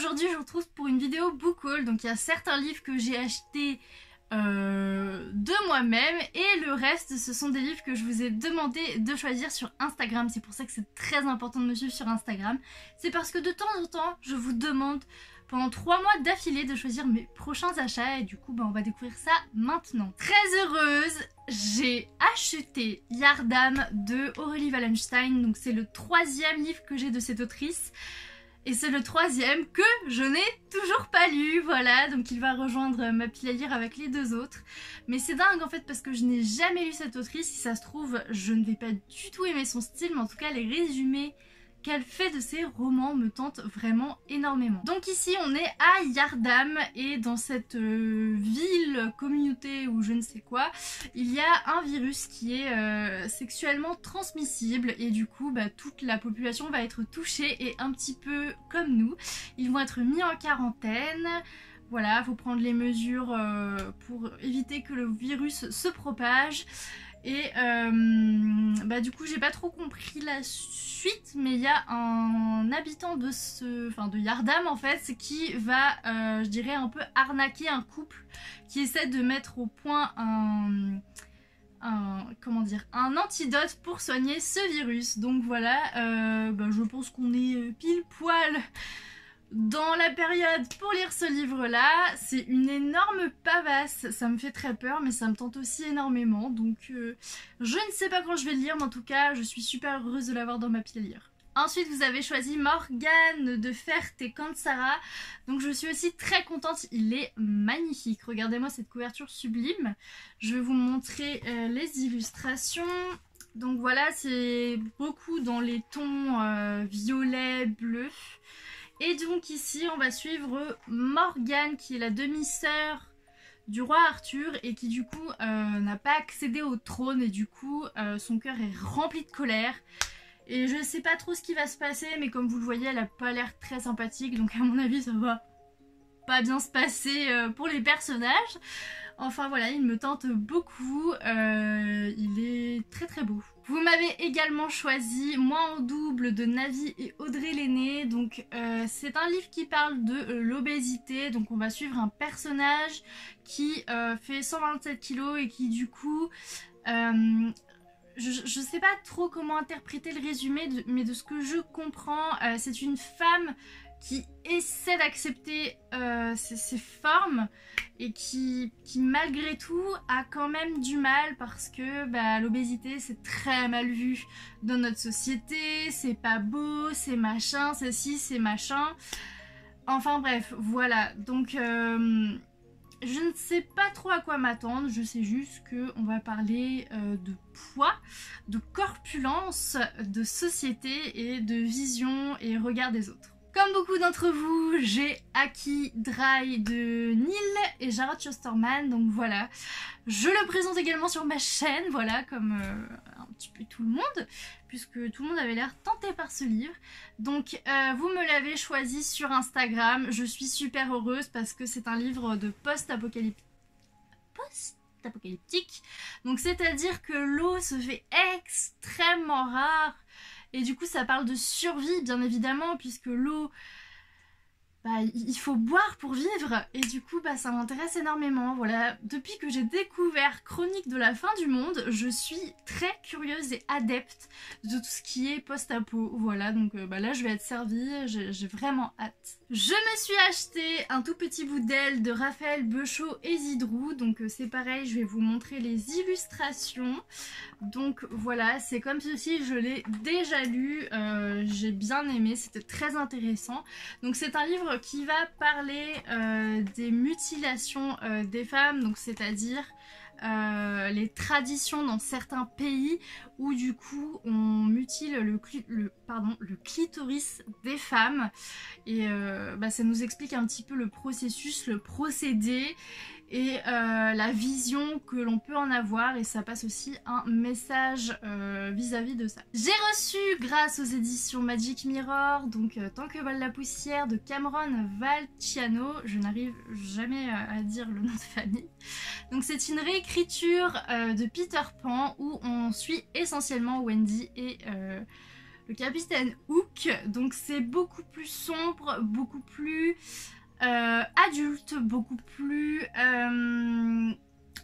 aujourd'hui je vous retrouve pour une vidéo book haul. Donc il y a certains livres que j'ai achetés de moi-même et le reste ce sont des livres que je vous ai demandé de choisir sur Instagram. C'est pour ça que c'est très important de me suivre sur Instagram. C'est parce que de temps en temps je vous demande pendant 3 mois d'affilée de choisir mes prochains achats et du coup on va découvrir ça maintenant. Très heureuse, j'ai acheté Yardam de Aurélie Wallenstein. Donc c'est le 3e livre que j'ai de cette autrice. Et c'est le 3e que je n'ai toujours pas lu, voilà, donc il va rejoindre ma pile à lire avec les 2 autres. Mais c'est dingue en fait parce que je n'ai jamais lu cette autrice, si ça se trouve je ne vais pas du tout aimer son style, mais en tout cas les résumés qu'elle fait de ses romans me tentent vraiment énormément. Donc ici on est à Yardam et dans cette ville, communauté ou je ne sais quoi, il y a un virus qui est sexuellement transmissible et du coup toute la population va être touchée et un petit peu comme nous, ils vont être mis en quarantaine. Voilà, faut prendre les mesures pour éviter que le virus se propage. Et du coup j'ai pas trop compris la suite, mais il y a un habitant de de Yardam en fait qui va je dirais un peu arnaquer un couple qui essaie de mettre au point un antidote pour soigner ce virus. Donc voilà, je pense qu'on est pile poil dans la période pour lire ce livre-là. C'est une énorme pavasse, ça me fait très peur, mais ça me tente aussi énormément. Donc je ne sais pas quand je vais le lire, mais en tout cas, je suis super heureuse de l'avoir dans ma pile à lire. Ensuite, vous avez choisi Morgane de Ferte et Kansara. Donc je suis aussi très contente, il est magnifique. Regardez-moi cette couverture sublime. Je vais vous montrer les illustrations. Donc voilà, c'est beaucoup dans les tons violet, bleu. Et donc ici on va suivre Morgane qui est la demi-sœur du roi Arthur et qui du coup n'a pas accédé au trône et du coup son cœur est rempli de colère. Et je sais pas trop ce qui va se passer, mais comme vous le voyez elle a pas l'air très sympathique, donc à mon avis ça va pas bien se passer pour les personnages. Enfin voilà, il me tente beaucoup, il est très très beau. Vous m'avez également choisi Moi en double de Navi et Audrey Lenné. Donc c'est un livre qui parle de l'obésité. Donc on va suivre un personnage qui fait 127 kilos et qui du coup... je sais pas trop comment interpréter le résumé, mais de ce que je comprends, c'est une femme qui essaie d'accepter ses formes et qui malgré tout a quand même du mal parce que l'obésité c'est très mal vu dans notre société, c'est pas beau, c'est machin, c'est ci, c'est machin. Enfin bref, voilà, donc je ne sais pas trop à quoi m'attendre, je sais juste qu'on va parler de poids, de corpulence, de société et de vision et regard des autres. Comme beaucoup d'entre vous, j'ai acquis Dry de Neil et Jarrod Shusterman, donc voilà. Je le présente également sur ma chaîne, voilà, comme un petit peu tout le monde, puisque tout le monde avait l'air tenté par ce livre. Donc vous me l'avez choisi sur Instagram, je suis super heureuse parce que c'est un livre de post-apocalyptique. Donc c'est-à-dire que l'eau se fait extrêmement rare. Et du coup ça parle de survie bien évidemment puisque l'eau, il faut boire pour vivre et du coup ça m'intéresse énormément. Voilà, depuis que j'ai découvert Chronique de la fin du monde, je suis très curieuse et adepte de tout ce qui est post-apo. Voilà, donc là je vais être servie, j'ai vraiment hâte. Je me suis acheté un tout petit bout d'aile de Raphaël Beuchot et Zidrou, donc c'est pareil, je vais vous montrer les illustrations. Donc voilà, c'est comme ceci, je l'ai déjà lu, j'ai bien aimé, c'était très intéressant. Donc c'est un livre qui va parler des mutilations des femmes, donc c'est-à-dire les traditions dans certains pays où du coup on mutile le clitoris des femmes et ça nous explique un petit peu le processus, le procédé et la vision que l'on peut en avoir, et ça passe aussi un message vis-à-vis de ça. J'ai reçu grâce aux éditions Magic Mirror donc Tant que vole la poussière de Cameron Valciano, je n'arrive jamais à dire le nom de famille. Donc c'est une réécriture de Peter Pan où on suit essentiellement Wendy et le capitaine Hook. Donc c'est beaucoup plus sombre, beaucoup plus adulte, beaucoup plus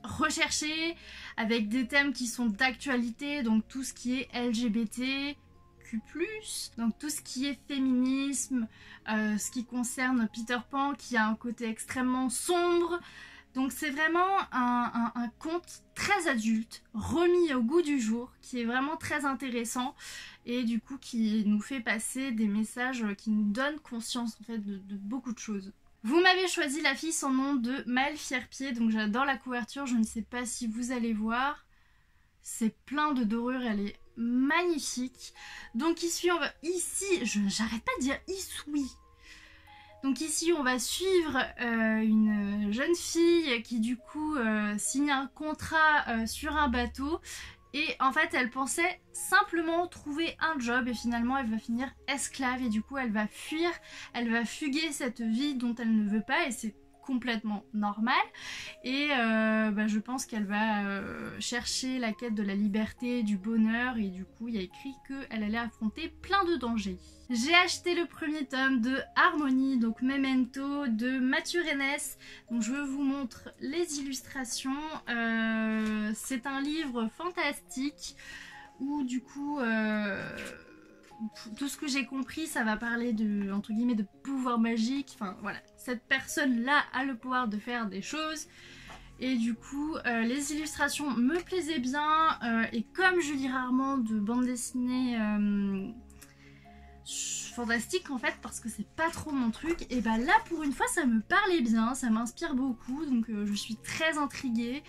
recherché, avec des thèmes qui sont d'actualité, donc tout ce qui est LGBTQ+, donc tout ce qui est féminisme, ce qui concerne Peter Pan qui a un côté extrêmement sombre. Donc c'est vraiment un conte très adulte, remis au goût du jour, qui est vraiment très intéressant et du coup qui nous fait passer des messages qui nous donnent conscience en fait de beaucoup de choses. Vous m'avez choisi La fille sans nom de Maëlle Fierpied, donc j'adore la couverture, je ne sais pas si vous allez voir. C'est plein de dorures, elle est magnifique. Donc ici, j'arrête pas de dire Isui. Donc ici, on va suivre une jeune fille qui du coup signe un contrat sur un bateau. Et en fait, elle pensait simplement trouver un job et finalement, elle va finir esclave et du coup, elle va fuir, elle va fuguer cette vie dont elle ne veut pas et c'est complètement normal. Et je pense qu'elle va chercher la quête de la liberté, du bonheur et du coup, il y a écrit qu'elle allait affronter plein de dangers. J'ai acheté le premier tome de Harmonie, donc Memento de Mathieu Rennes. Donc je vous montre les illustrations. C'est un livre fantastique où du coup tout ce que j'ai compris, ça va parler de, entre guillemets, de pouvoir magique. Enfin voilà, cette personne-là a le pouvoir de faire des choses. Et du coup, les illustrations me plaisaient bien. Et comme je lis rarement de bande dessinée fantastique en fait, parce que c'est pas trop mon truc, et bah là pour une fois ça me parlait bien, ça m'inspire beaucoup, donc je suis très intriguée.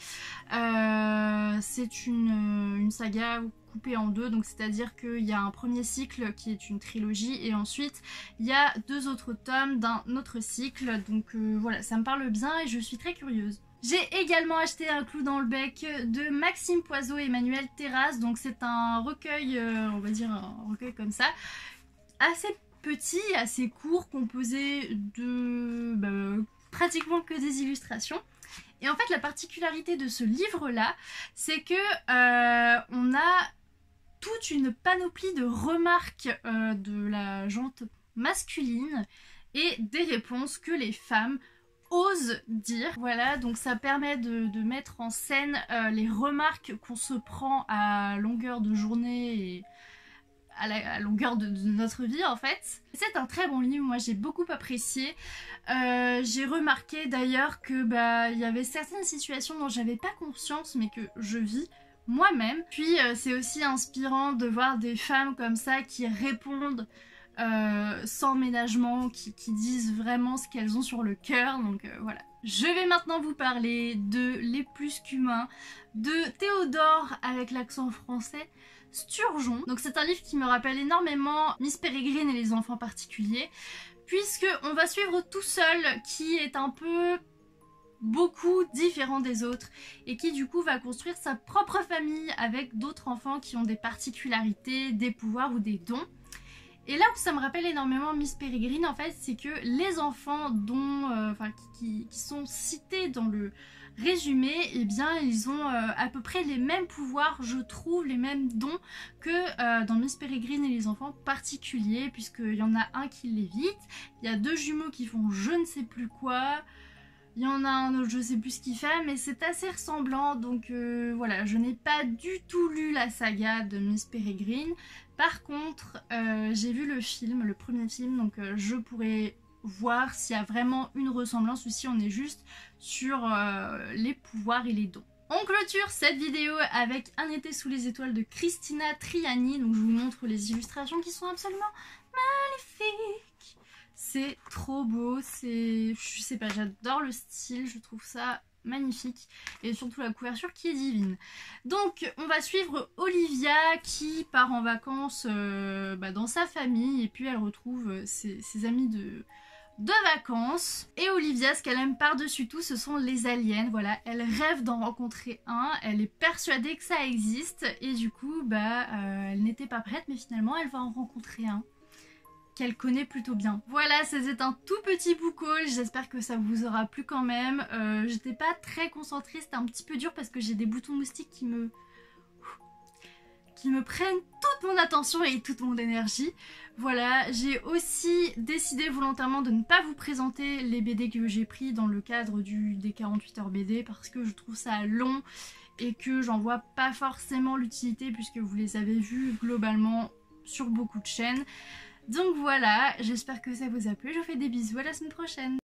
C'est une saga coupée en deux, donc c'est à dire qu'il y a un premier cycle qui est une trilogie et ensuite il y a 2 autres tomes d'un autre cycle, donc voilà, ça me parle bien et je suis très curieuse. J'ai également acheté Un clou dans le bec de Maxime Poiseau et Emmanuel Terrasse, donc c'est un recueil, on va dire un recueil comme ça, assez petit, assez court, composé de pratiquement que des illustrations. Et en fait la particularité de ce livre là, c'est que on a toute une panoplie de remarques de la gente masculine et des réponses que les femmes osent dire. Voilà, donc ça permet de mettre en scène les remarques qu'on se prend à longueur de journée et à la longueur de notre vie en fait. C'est un très bon livre, moi j'ai beaucoup apprécié. J'ai remarqué d'ailleurs que il y avait certaines situations dont j'avais pas conscience mais que je vis moi-même. Puis c'est aussi inspirant de voir des femmes comme ça qui répondent sans ménagement, qui disent vraiment ce qu'elles ont sur le cœur, donc voilà. Je vais maintenant vous parler de Les Plus qu'Humains de Théodore avec l'accent français Sturgeon. Donc c'est un livre qui me rappelle énormément Miss Peregrine et les enfants particuliers, puisque on va suivre Tout Seul qui est un peu beaucoup différent des autres et qui du coup va construire sa propre famille avec d'autres enfants qui ont des particularités, des pouvoirs ou des dons. Et là où ça me rappelle énormément Miss Peregrine en fait, c'est que les enfants dont, qui sont cités dans le résumé, eh bien ils ont à peu près les mêmes pouvoirs, je trouve, les mêmes dons que dans Miss Peregrine et les enfants particuliers, puisqu'il y en a un qui l'évite, il y a 2 jumeaux qui font je ne sais plus quoi, il y en a un autre, je sais plus ce qu'il fait, mais c'est assez ressemblant, donc voilà, je n'ai pas du tout lu la saga de Miss Peregrine. Par contre, j'ai vu le film, le premier film, donc je pourrais voir s'il y a vraiment une ressemblance ou si on est juste sur les pouvoirs et les dons. On clôture cette vidéo avec Un été sous les étoiles de Cristina Triani, donc je vous montre les illustrations qui sont absolument magnifiques. C'est trop beau, je sais pas, j'adore le style, je trouve ça magnifique et surtout la couverture qui est divine. Donc on va suivre Olivia qui part en vacances dans sa famille et puis elle retrouve ses amis de vacances. Et Olivia, ce qu'elle aime par-dessus tout, ce sont les aliens. Voilà, elle rêve d'en rencontrer un, elle est persuadée que ça existe et du coup elle n'était pas prête mais finalement elle va en rencontrer un qu'elle connaît plutôt bien. Voilà, c'était un tout petit book haul, j'espère que ça vous aura plu quand même. J'étais pas très concentrée, c'était un petit peu dur parce que j'ai des boutons moustiques qui qui me prennent toute mon attention et toute mon énergie. Voilà, j'ai aussi décidé volontairement de ne pas vous présenter les BD que j'ai pris dans le cadre des 48 heures BD parce que je trouve ça long et que j'en vois pas forcément l'utilité puisque vous les avez vus globalement sur beaucoup de chaînes. Donc voilà, j'espère que ça vous a plu, je vous fais des bisous, à la semaine prochaine.